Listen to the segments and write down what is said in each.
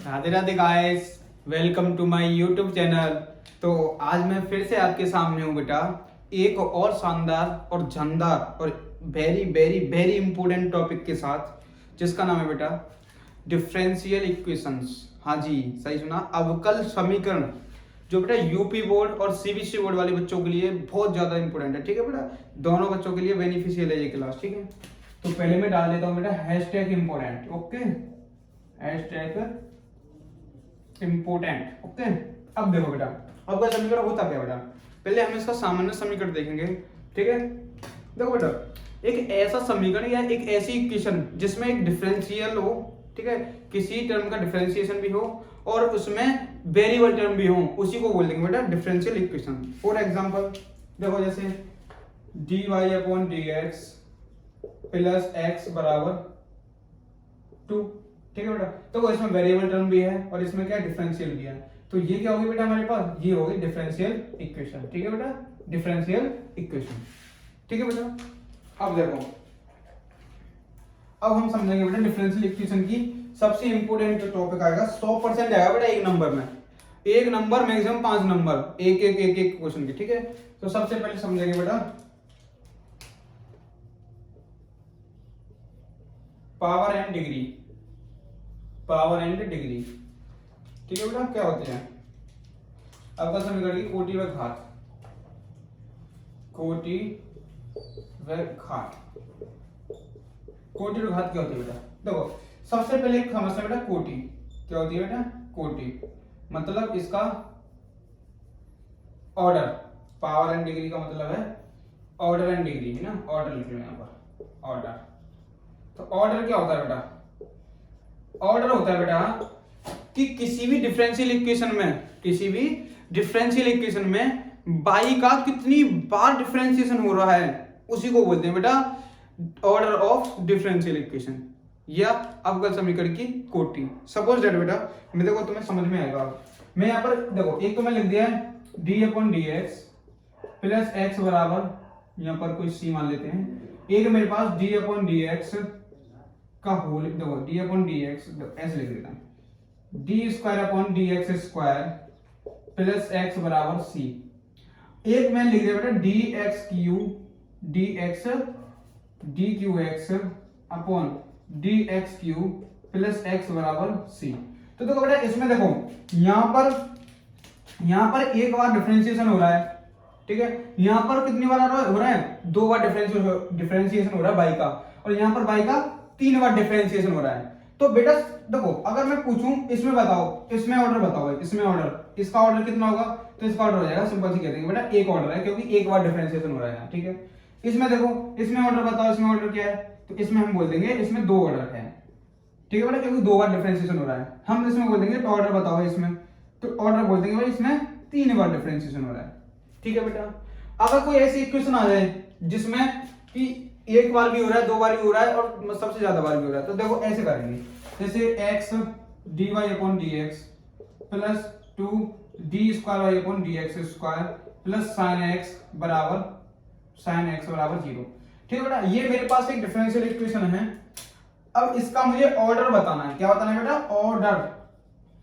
Radhe Radhe guys, welcome to my YouTube channel. तो आज मैं फिर से आपके सामने हूँ बेटा, एक और शानदार और जानदार और very very very important topic के साथ, जिसका नाम है बेटा डिफरेंशियल इक्वेशंस। हाँ जी, सही सुना, अवकल समीकरण, जो बेटा यूपी बोर्ड और सीबीएसई बोर्ड वाले बच्चों के लिए बहुत ज़्यादा इंपॉर्टेंट है। ठीक है बेटा, दोनों बच्चों के लिए बेनिफिशियल है ये क्लास। ठीक है, तो पहले मैं डाल देता हूँ बेटा hashtag important. Okay, hashtag important. Okay, अब देखो बेटा, अब का समीकरण होता क्या बेटा, पहले हम इसका सामान्य समीकरण देखेंगे। ठीक है, देखो बेटा, एक ऐसा समीकरण या एक ऐसी इक्वेशन जिसमें एक डिफरेंशियल हो, ठीक है, किसी टर्म का डिफरेंशिएशन भी हो और उसमें वेरिएबल टर्म भी हो, उसी को बोल देंगे बेटा डिफरेंशियल इक्वेशन। फॉर एग्जांपल देखो, जैसे dy upon dx plus x बराबर 2। ठीक है बेटा, तो इसमें वेरिएबल टर्म भी है और इसमें क्या डिफरेंशियल भी है, तो ये क्या होगी बेटा हमारे पास, ये होगी डिफरेंशियल इक्वेशन। ठीक है बेटा, डिफरेंशियल इक्वेशन। ठीक है बेटा, अब देखो, अब हम समझेंगे बेटा डिफरेंशियल इक्वेशन की सबसे इंपॉर्टेंट टॉपिक आएगा, 100% आएगा बेटा एक नंबर में, एक नंबर मैक्सिमम 5 नंबर, एक क्वेश्चन की। ठीक है, तो सबसे पहले समझेंगे बेटा power and degree. Power and degree, ठीक है बेटा, क्या होते हैं, अब का समीकरण की कोटि व घात, कोटि व घात। कोटि व घात क्या होती है बेटा, देखो सबसे पहले एक समस्या बेटा, कोटि क्या होती है बेटा, कोटि मतलब इसका ऑर्डर, पावर एंड डिग्री का मतलब है ऑर्डर एंड डिग्री, है ना, ऑर्डर लिख लो यहां पर, ऑर्डर। तो ऑर्डर क्या होता है बेटा, ऑर्डर होता है बेटा कि किसी भी डिफरेंशियल इक्वेशन में, किसी भी डिफरेंशियल इक्वेशन में बाई का कितनी बार डिफरेंशिएशन हो रहा है, उसी को बोलते हैं बेटा ऑर्डर ऑफ डिफरेंशियल इक्वेशन या अवकल समीकरण की कोटि। सपोज दैट बेटा, मैं देखो तुम्हें समझ में आएगा, मैं यहाँ पर देखो, एक तो मैं लिख दिया है D upon D x plus x बराबर, यहाँ पर कोई सी मान लेते हैं, एक मेरे पास डी अपॉन डी एक्स का होल, देखो डी अपॉन डी एक्स ऐसे लिख देता हूं, D square upon D x square plus x बराबर सी। एक मैं लिख दिया बेटा D x Q D Q x upon D x Q plus x बराबर सी। तो देखो बेटा, इसमें देखो यहां पर एक बार डिफरेंशिएशन हो रहा है। ठीक है, यहां पर कितनी बार हो रहा है, 2 बार डिफरेंशिएशन हो रहा है बाई का, और यहां पर बाई का 3 बार डिफरेंशिएशन हो रहा है। तो बेटा देखो, अगर मैं पूछूं इसमें बताओ, इसमें ऑर्डर बताओ, इसमें ऑर्डर, इसका ऑर्डर कितना होगा, तो इसका ऑर्डर हो जाएगा, सिंपल सी कहते हैं बेटा एक ऑर्डर है, क्योंकि एक बार डिफरेंशिएशन हो रहा है। ठीक है, इसमें देखो, इसमें ऑर्डर बताओ, इसमें ऑर्डर क्या है, तो इसमें हम बोल देंगे इसमें 2 ऑर्डर है। ठीक है बेटा, क्योंकि 2 बार डिफरेंशिएशन हो रहा है। हम इसमें बोल देंगे तो ऑर्डर बताओ इसमें, तो ऑर्डर बोल देंगे भाई इसमें 3 बार डिफरेंशिएशन हो रहा है। ठीक है बेटा, अगर कोई ऐसी इक्वेशन आ जाए जिसमें कि एक बार भी हो रहा है, 2 बार भी हो रहा है और सबसे ज्यादा बार भी हो रहा है, तो देखो ऐसे करेंगे, जैसे x dy upon dx plus 2 d square y upon dx square plus sin x बराबर 0। ठीक है बेटा, ये मेरे पास एक डिफरेंशियल इक्वेशन है। अब इसका मुझे ऑर्डर बताना है, क्या बताना है बेटा, ऑर्डर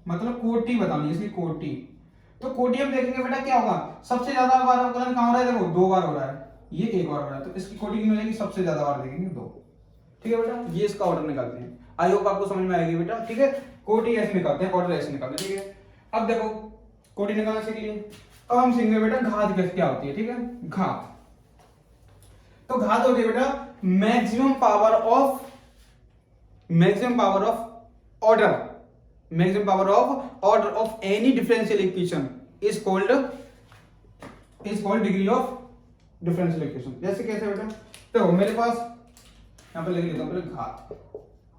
मतलब कोटि बतानी है, इसकी कोटि। तो कोटि हम देखेंगे बेटा क्या होगा, सबसे ज्यादा बार अवकलन कहां हो रहा है, देखो 2 बार हो रहा है, ये 1 बार हो रहा है, तो इसकी कोटि की मिलेगी सबसे ज्यादा बार देखेंगे 2। ठीक है बेटा, ये इसका ऑर्डर निकालते हैं, आई होप आपको समझ में आएगी बेटा। ठीक है, कोटि ऐसे निकालते हैं, ऑर्डर ऐसे निकालते हैं। ठीक है, अब देखो कोटि निकालना सीख लिए, अब हम सीखेंगे बेटा घात क्या होती है। ठीक है, घात, तो घात होती है बेटा maximum power of order, maximum power of any differential equation is called degree of differential equation. जैसे कैसे बेटा, तो मेरे पास यहां पर लिख लेता हूं पहले घात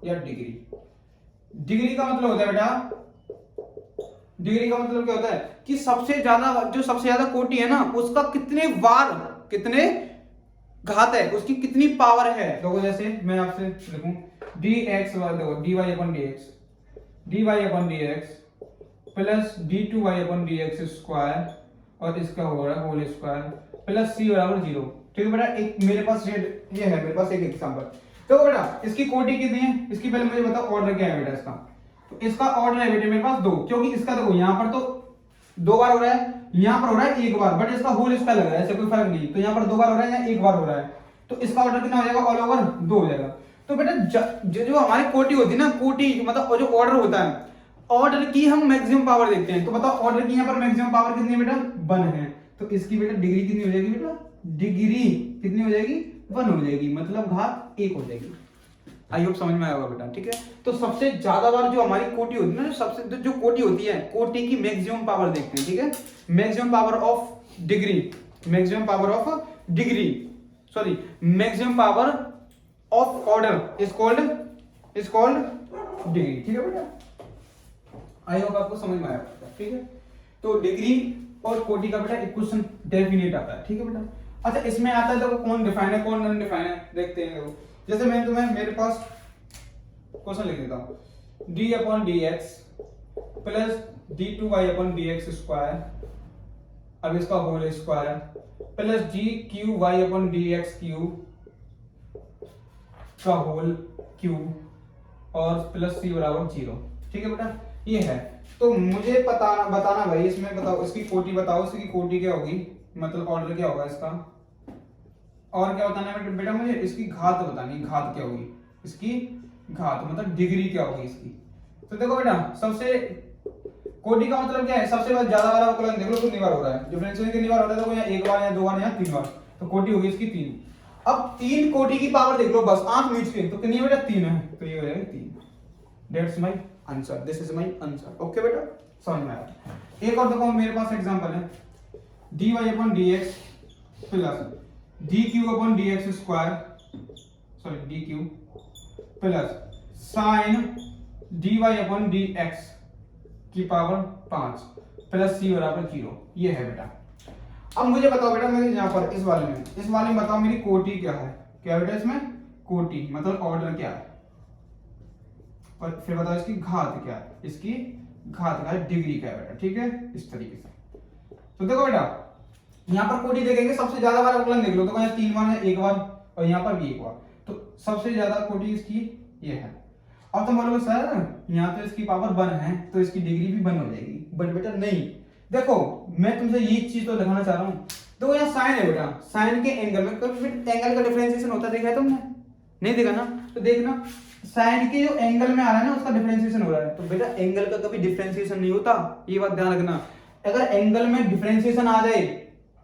या डिग्री। डिग्री का मतलब होता है बेटा, डिग्री का मतलब क्या होता है कि सबसे ज्यादा कोटि है ना, उसका कितने घात है, उसकी कितनी पावर है। देखो जैसे मैं आपसे लिखूं dx, देखो dy upon dx plus d2y upon dx square और इसका हो रहा है होल स्क्वायर प्लस c बराबर 0। ठीक है बेटा, एक मेरे पास ये है, मेरे पास एक एग्जांपल। तो बेटा इसकी कोटि कितनी है, इसकी पहले मुझे बताओ ऑर्डर क्या है बेटा इसका। तो इसका ऑर्डर है बेटे मेरे पास 2, क्योंकि इसका देखो यहाँ पर तो 2 बार हो रहा है, यहाँ पर हो रहा है 1 बार, बट इसका होल इसका लग रहा है, ऐसे कोई फर्क नहीं। तो यहाँ पर 2 बार हो रहा है, यहाँ 1 बार हो रहा है, तो इसका ऑर्डर कितना हो जाएगा, ऑल ओवर 2 हो जाएगा। तो बेटा जो हमारी कोटी होती है ना, कोटी मतलब जो ऑर्डर होता है, ऑर्डर की हम मैक्सिमम पावर देखते हैं। तो बताओ ऑर्डर की यहाँ पर मैक्सिमम पावर कितनी है बेटा, 1 है। तो इसकी बेटा डिग्री कितनी हो जाएगी बेटा, डिग्री कितनी हो जाएगी, 1 हो जाएगी, मतलब घात 1 हो जाएगी। आई होप समझ में आया होगा बेटा, ठीक है। तो सबसे ज्यादा बार जो हमारी कोटी होती है ना, सबसे जो कोटी होती है, कोटी की मैक्सिमम पावर देखते हैं, ठीक है। Maximum power of degree, maximum power of degree, sorry maximum power of order is called degree, ठीक है बेटा। आई होप आपको समझ में आया, ठीक है। तो डिग्री और कोटि का बेटा इक्वेशन डेफिनेट आता है, ठीक है बेटा। अच्छा इसमें आता है तो कौन डिफाइन है कौन नॉन डिफाइन है, देखते हैं। देखो जैसे मैं तुम्हें मेरे पास क्वेश्चन लिख देता हूं, d upon dx plus d2y/dx square, अब इसका होल स्क्वायर, प्लस dqy/dx³ का होल क्यूब और प्लस c बराबर 0, ठीक है बेटा। ये है, तो मुझे बताना भाई, इसमें बताओ इसकी कोटि बताओ, इसकी कोटि क्या होगी, मतलब ऑर्डर क्या होगा इसका, और क्या बताना है बेटा मुझे, इसकी घात बतानी, घात क्या होगी इसकी, घात मतलब डिग्री क्या होगी इसकी। तो देखो बेटा सबसे कोटि का मतलब क्या है, सबसे ज्यादा वाला अवकलन देख लो कितनी बार हो रहा है, डिफरेंशियल कितनी बार हो रहा है, देखो यहाँ 1 बार, यहाँ 2 बार, यहाँ 3 बार, तो कोटि होगी इसकी 3। अब 3 कोटि की पावर देख लो बस आंख मीच के, तो कितनी है बेटा 3 है, तो ये हो जाएगा 3। That's my answer, this is my answer, okay बेटा समझ में आया। एक और देखो मेरे पास एग्जांपल है, dy/dx plus dq/dx square, sorry dq plus sin dy/dx की पावर 5 प्लस c बराबर 0, ये है बेटा। अब मुझे बताओ बेटा, मेरे यहाँ पर इस वाले में बताओ मेरी कोटि क्या है, क्या बेटा इसमें कोटि मतलब ऑर्डर क्या है, और फिर बताओ इसकी घात क्या है, इसकी घात का डिग्री क्या है बेटा, ठीक है इस तरीके से। तो देखो बेटा यहाँ पर कोटि देखेंगे, सबसे ज्यादा बार अवकलन देख लो, तो यहाँ 3 बार है, 1 बार, और यहाँ पर भी 1 बार, तो सबसे ज्यादा कोटि इसकी ये है। अब तुम बोलोगे सर यहाँ तो इसकी पावर 1 है, तो इसकी डिग्री भी 1 हो जाएगी, बट बेटा नहीं, देखो मैं तुमसे ये चीज तो दिखाना चाह रहा हूँ। देखो यहाँ साइन है बेटा, साइन के एंगल में कभी एंगल का डिफरेंशिएशन होता देखा है तुमने, नहीं देखा ना, तो देखना साइन के जो एंगल में आ रहा है ना उसका डिफरेंशिएशन हो रहा है। तो बेटा एंगल का कभी डिफरेंशिएशन नहीं होता, ये बात ध्यान रखना। अगर एंगल में डिफरेंशिएशन आ जाए,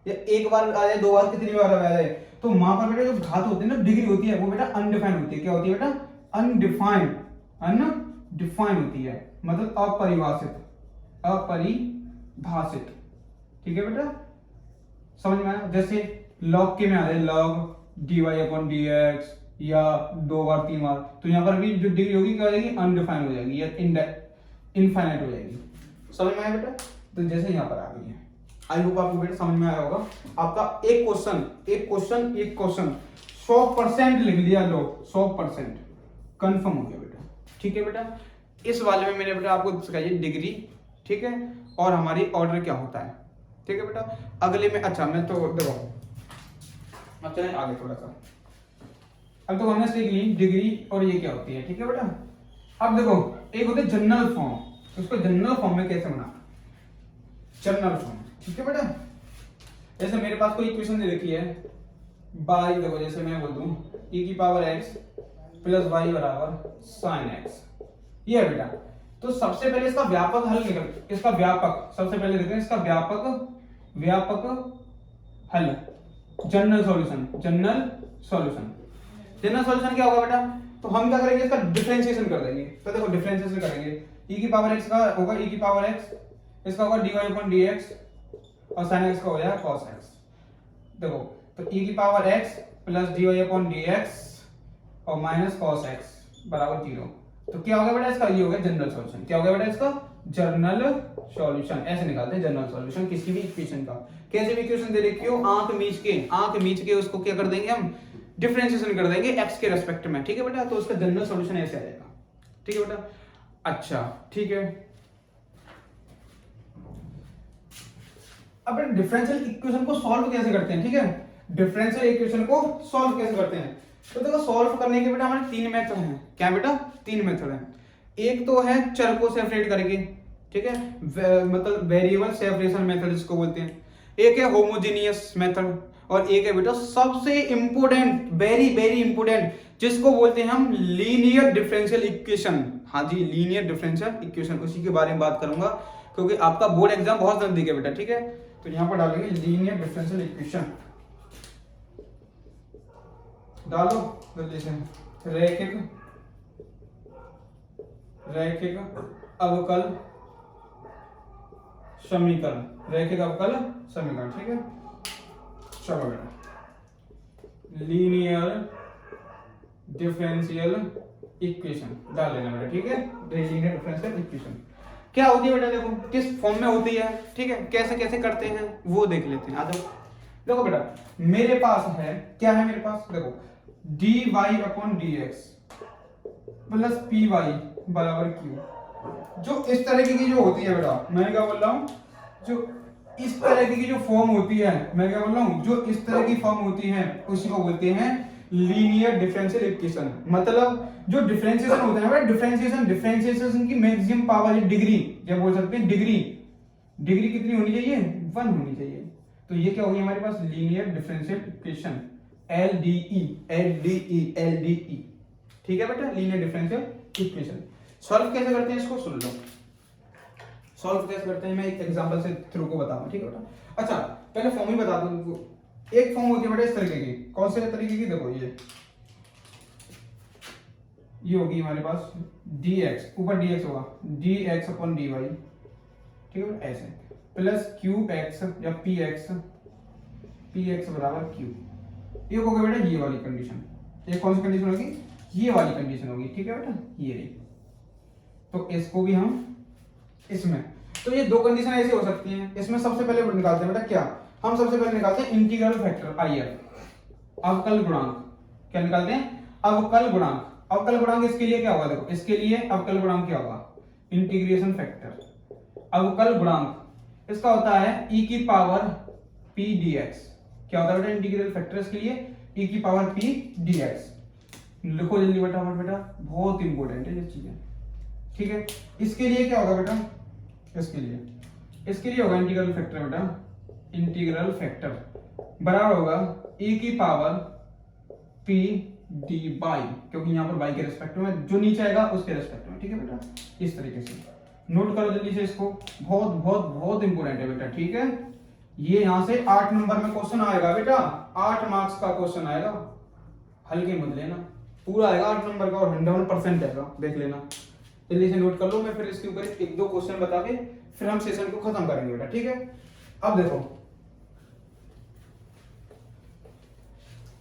या 1 बार आ जाए, 2 बार, कितनी बार आ जाए, तो वहां पर बेटा जो घात होती है ना, डिग्री होती है, वो बेटा अनडिफाइंड होती है। क्या होती है बेटा, अनडिफाइंड, अनडिफाइंड होती है, मतलब अपरिभाषित, अपरिभाषित, ठीक है बेटा समझ में आया। जैसे लॉग के में आ जाए लॉग dy/dx या 2 बार 3 बार, तो यहाँ पर भी जो डिग्री होगी क्या हो जाएगी, अनडिफाइंड हो जाएगी या इनफाइनाइट हो जाएगी, समझ में आया बेटा। तो जैसे यहाँ पर आ गई है, आई होप आपको बेटा समझ में आया होगा। आपका एक क्वेश्चन 100% लिख दिया, लो 100% कंफर्म हो गया बेटा, ठीक है बेटा। इस वाले में मैंने बेटा आपको सिखाई डिग्री, ठीक है, और हमारी ऑर्डर क्या होता है, ठीक है बेटा। अगले में अच्छा मैं तो देखो अब चलें आगे थोड़ा सा, अब तो हमने सीख ली डिग्री और ये क्या होती है, ठीक है बेटा। अब देखो एक होता है जनरल फॉर्म, उसको जनरल फॉर्म में कैसे बनाना, जनरल फॉर्म, ठीक है बेटा। जैसे मेरे पास कोई इक्वेशन दे रखी है, बाई देखो जैसे मैं बोल दूं e⁻x प्लस y बराबर sin x, ये है बेटा। तो सबसे पहले इसका व्यापक हल निकल, इसका व्यापक सबसे पहले देखते हैं, इसका व्यापक हल, जनरल सॉल्यूशन क्या होगा बेटा। तो हम क्या करेंगे, इसका डिफरेंशिएशन कर देंगे। तो देखो डिफरेंशिएशन करेंगे, e⁻x का होगा e⁻x, इसका होगा dy/dx और sin x का हो जाएगा cos x। देखो तो e⁻x प्लस dy/dx और माइनस cos x बराबर 0। तो क्या हो गया बेटा इसका, ये हो गया जनरल सॉल्यूशन। क्या हो गया बेटा इसका, जनरल सॉल्यूशन। ऐसे निकालते हैं जनरल सॉल्यूशन किसी भी इक्वेशन का। कैसे भी इक्वेशन दे रखी हो, आंख मीच के उसको क्या कर देंगे हम, डिफरेंशिएशन कर देंगे x के रेस्पेक्ट में, ठीक है बेटा। तो उसका जनरल सॉल्यूशन ऐसे आ जाएगा, ठीक है बेटा। अच्छा ठीक है, अब डिफरेंशियल इक्वेशन को सॉल्व कैसे करते हैं, ठीक है। डिफरेंशियल इक्वेशन को सॉल्व कैसे करते हैं, तो देखो सॉल्व करने के बेटा हमारे 3 मेथड हैं। क्या बेटा, 3 मेथड हैं। एक तो है चर को सेपरेट करके, ठीक है, मतलब वेरिएबल सेपरेशन मेथड जिसको बोलते हैं, एक है होमोजेनियस मेथड, और एक है बेटा सबसे इंपोर्टेंट, वेरी वेरी इंपोर्टेंट, जिसको बोलते हैं हम लीनियर डिफरेंशियल इक्वेशन। हाँ जी, लीनियर डिफरेंशियल इक्वेशन, उसी के बारे में बात करूंगा क्योंकि आपका बोर्ड एग्जाम बहुत नजदीक है बेटा, ठीक है। तो यहां पर डालेंगे लीनियर डिफरेंशियल इक्वेशन, डालो जल्दी से, रैखिक अवकल समीकरण, रैखिक अवकल समीकरण, ठीक है। चलो बेटा लीनियर डिफरेंशियल इक्वेशन डाल लेना बेटा, ठीक है। लीनियर डिफरेंशियल इक्वेशन क्या होती है बेटा, देखो किस फॉर्म में होती है, ठीक है, कैसे कैसे करते हैं वो देख लेते हैं। आ जाओ, देखो बेटा मेरे पास है, क्या है मेरे पास, देखो dy upon dx plus py बराबर q। जो इस तरीके की जो होती है बेटा, मैं क्या बोल रहा हूं, जो इस तरह की जो फॉर्म होती है, मैं क्या बोल रहा हूं, जो इस तरह की फॉर्म होती है उसी को बोलते हैं लीनियर डिफरेंशियल इक्वेशन। मतलब जो डिफरेंशिएशन होता है बेटा, डिफरेंशिएशन की मैक्सिमम पावर डिग्री, क्या बोल सकते हैं, डिग्री कितनी होनी चाहिए, 1 होनी चाहिए। तो ये क्या होगी हमारे पास, लीनियर डिफरेंशियल इक्वेशन, LDE, ठीक है बेटा, लीनियर डिफरेंशियल इक्वेशन। सॉल्व कैसे करते हैं इसको सुन लो, सॉल्व कैसे करते हैं मैं एक एग्जांपल से थ्रू को बताऊंगा, ठीक है बेटा। अच्छा पहले फॉर्म ही बता दूं तुमको। एक फॉर्म होती है बेटा इस तरीके की, कौन से तरीके की, देखो ये होगी हमारे पास dx, ऊपर dx होगा, dx अपॉन dy, ठीक है, ऐसे प्लस qx या px बराबर q। ये होगा बेटा ये वाली कंडीशन, एक कौन सी कंडीशन होगी, ये वाली कंडीशन होगी, ठीक है बेटा, ये रही। तो इसको भी हम इसमें, तो ये दो कंडीशन ऐसी हो सकती हैं। इसमें सबसे पहले निकालते हैं बेटा, क्या हम सबसे पहले निकालते हैं इंटीग्रल फैक्टर IF, अवकल गुणांक। क्या निकालते हैं, अवकल गुणांक। अवकल गुणांक इसके लिए क्या होगा, देखो इसके लिए अवकल गुणांक क्या होगा, इंटीग्रेशन फैक्टर। अवकल गुणांक इसका होता है e की पावर p dx। क्या होता है बेटा इंटीग्रल फैक्टर इसके लिए, e की पावर p dx। लिखो जल्दी बेटा, बहुत इंपॉर्टेंट है ये चीजें, ठीक है। इसके लिए क्या होगा बेटा, इसके लिए होगा इंटीग्रल फैक्टर बेटा, इंटीग्रल फैक्टर बराबर होगा e की पावर p dy, क्योंकि यहां पर y के रेस्पेक्ट में, जो नीचे आएगा उसके रेस्पेक्ट में, ठीक है बेटा। इस तरीके से नोट करो जल्दी से इसको, बहुत बहुत बहुत इंपॉर्टेंट है बेटा, ठीक है। ये यहां से 8 नंबर में क्वेश्चन आएगा बेटा, 8 मार्क्स का क्वेश्चन आएगा, हल्के मत लेना, पूरा आएगा 8 नंबर का और 100% आएगा, देख लेना जल्दी से नोट कर लो। मैं फिर इसके ऊपर एक दो क्वेश्चन बता के फिर हम सेशन को खत्म करेंगे बेटा, ठीक है। अब देखो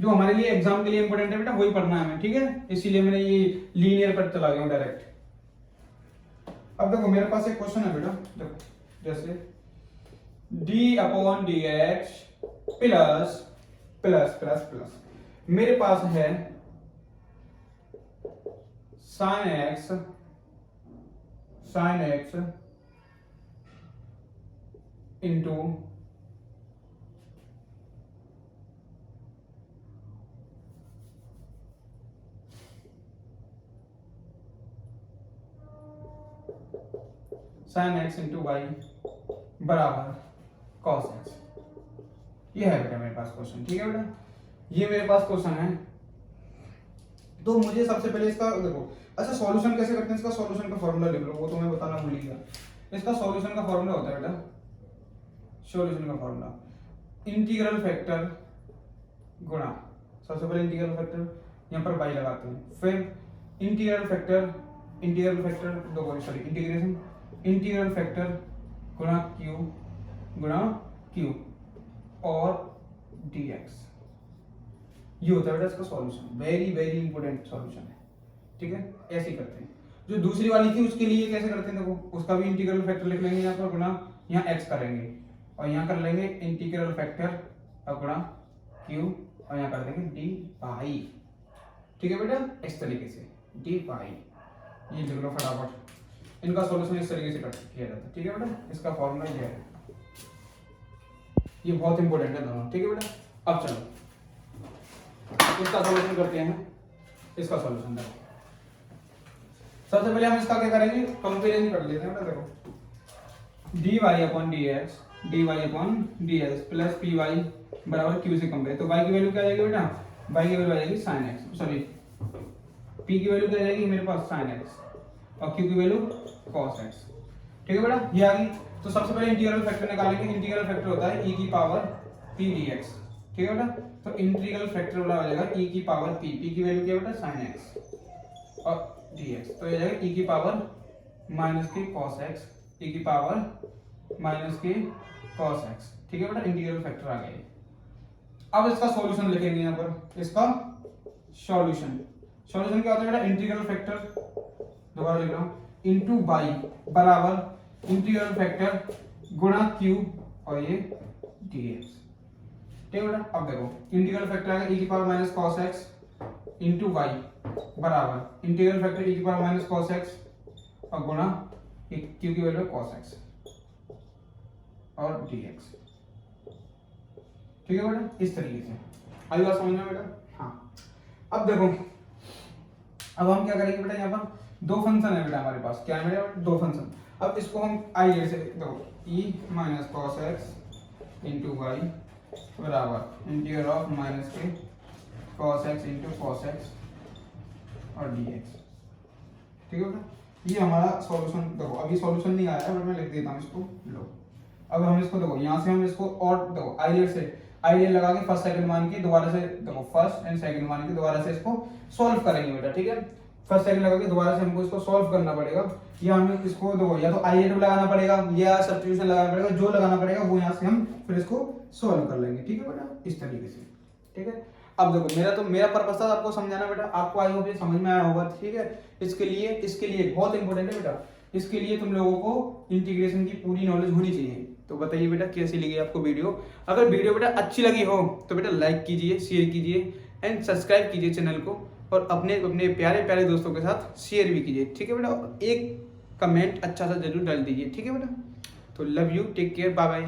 जो हमारे लिए एग्जाम के लिए इंपॉर्टेंट है बेटा वही पढ़ना है हमें, ठीक है, इसीलिए मैंने ये लीनियर पर चला गया डायरेक्ट। अब देखो मेरे पास एक क्वेश्चन है बेटा, देखो जैसे d upon dx plus plus plus plus, मेरे पास है sin x into sin x into y बराबर cos x। ये है बेटा मेरे पास क्वेश्चन, ठीक है बेटा, ये मेरे पास क्वेश्चन है। तो मुझे सबसे पहले इसका देखो, अच्छा सॉल्यूशन कैसे करते हैं, इसका सॉल्यूशन का फॉर्मूला लिख लो, वो तो मैं बताना भूल गया। इसका सॉल्यूशन का फॉर्मूला होता है बेटा, सॉल्यूशन का फॉर्मूला इंटीग्रल फैक्टर गुणा, सबसे पहले इंटीग्रल फैक्टर यहाँ पर y लगाते हैं, फिर integral factor integration integral factor गुणा q और dx। ये होता है बेटा इसका solution, very very important solution है, ठीक है। ऐसे ही करते हैं। जो दूसरी वाली थी उसके लिए कैसे करते हैं, देखो उसका भी इंटीग्रल फैक्टर लिख लेंगे यहाँ पर गुणा, यहाँ x करेंगे और यहाँ कर लेंगे इंटीग्रल फैक्टर और गुणा q और यहाँ कर देंगे dy, ठीक है बेटा, इस तरीके से dy। ये लिख लो फटाफट, इनका सॉल्यूशन इस तरीके से किया जाता है, ठीक है बेटा। इसका फॉर्मूला ये है, ये बहुत इंपॉर्टेंट है दोनों, ठीक है बेटा। अब चलो इसका सॉल्यूशन करते हैं, इसका सॉल्यूशन देखो, सबसे पहले हम इसका क्या करेंगे, कंपेरिजन कर लेते हैं बेटा। देखो dy upon dx plus py बराबर q से कंपेयर, तो y की वैल्यू क्या आ जाएगी बेटा, y की वैल्यू आ जाएगी sin x, सॉरी p की वैल्यू क्या आ जाएगी मेरे पास sin x और q की वैल्यू cos x। ठीक है बेटा, ये आ गई। तो सबसे पहले इंटीग्रल फैक्टर निकालेंगे। इंटीग्रल फैक्टर होता है e की पावर p dx। ठीक है बेटा, तो इंटीग्रल फैक्टर वाला हो जाएगा e की पावर p की वैल्यू क्या बेटा sin x और dx, तो ये जाएगा e की पावर माइनस के cos x, e की पावर माइनस के cos x। ठीक है बेटा, इंटीग्रल फैक्टर आ गया। अब इसका सॉल्यूशन लिखेंगे यहाँ पर, इसका सॉल्यूशन क्या होता है बेटा, इंटीग्रल फैक्टर, दोबारा लिख रहा हूँ, इनटू y बराबर इंटीग्रल फैक्टर गुणा q और ये dx। ठीक है बेटा, अब देखो इंटीग्रल फैक्टर आएगा e की power minus cos x into y बराबर इंटीग्रल फैक्टर e की पावर माइनस cos x और गुणा q की वैल्यू cos x और dx। ठीक है बेटा, इस तरीके से आई बात समझ में बेटा। हाँ, अब देखो, अब हम क्या करेंगे बेटा, यहाँ पर दो फंक्शन है बेटा हमारे पास, क्या है बेटा, दो फंक्शन। अब इसको हम आई से देखो e minus cos x into y बराबर इंटीग्रल ऑफ माइनस के cos x into cos x और dx। ठीक है बेटा, ये हमारा सॉल्यूशन। देखो अभी सॉल्यूशन नहीं आया है, बट मैं लिख देता हूँ इसको, लो। अब हम इसको देखो यहाँ से हम इसको और देखो आइडियल से आइडियल लगा के फर्स्ट सेकंड मान के दोबारा से देखो फर्स्ट एंड सेकंड मान के दोबारा से इसको सॉल्व करेंगे बेटा। ठीक है, फर्स्ट सेकंड लगा के दोबारा से हमको इसको सॉल्व करना पड़ेगा, या हमें इसको देखो या तो आइडियल लगाना पड़ेगा या सब्स्टिट्यूशन लगाना पड़ेगा, जो लगाना पड़ेगा वो यहाँ से हम फिर इसको सॉल्व कर लेंगे। ठीक है बेटा, इस तरीके से। ठीक है, अब देखो मेरा पर्पस था आपको समझाना बेटा, आपको आई होप ये समझ में आया होगा। ठीक है, इसके लिए बहुत इंपॉर्टेंट है बेटा, इसके लिए तुम लोगों को इंटीग्रेशन की पूरी नॉलेज होनी चाहिए। तो बताइए बेटा कैसी लगी आपको वीडियो। अगर वीडियो बेटा अच्छी लगी हो तो बेटा लाइक कीजिए, शेयर कीजिए एंड सब्सक्राइब कीजिए चैनल को, और अपने प्यारे दोस्तों के साथ शेयर भी कीजिए। ठीक है बेटा, एक कमेंट अच्छा सा जरूर डाल दीजिए। ठीक है बेटा, तो love you, take care, bye bye.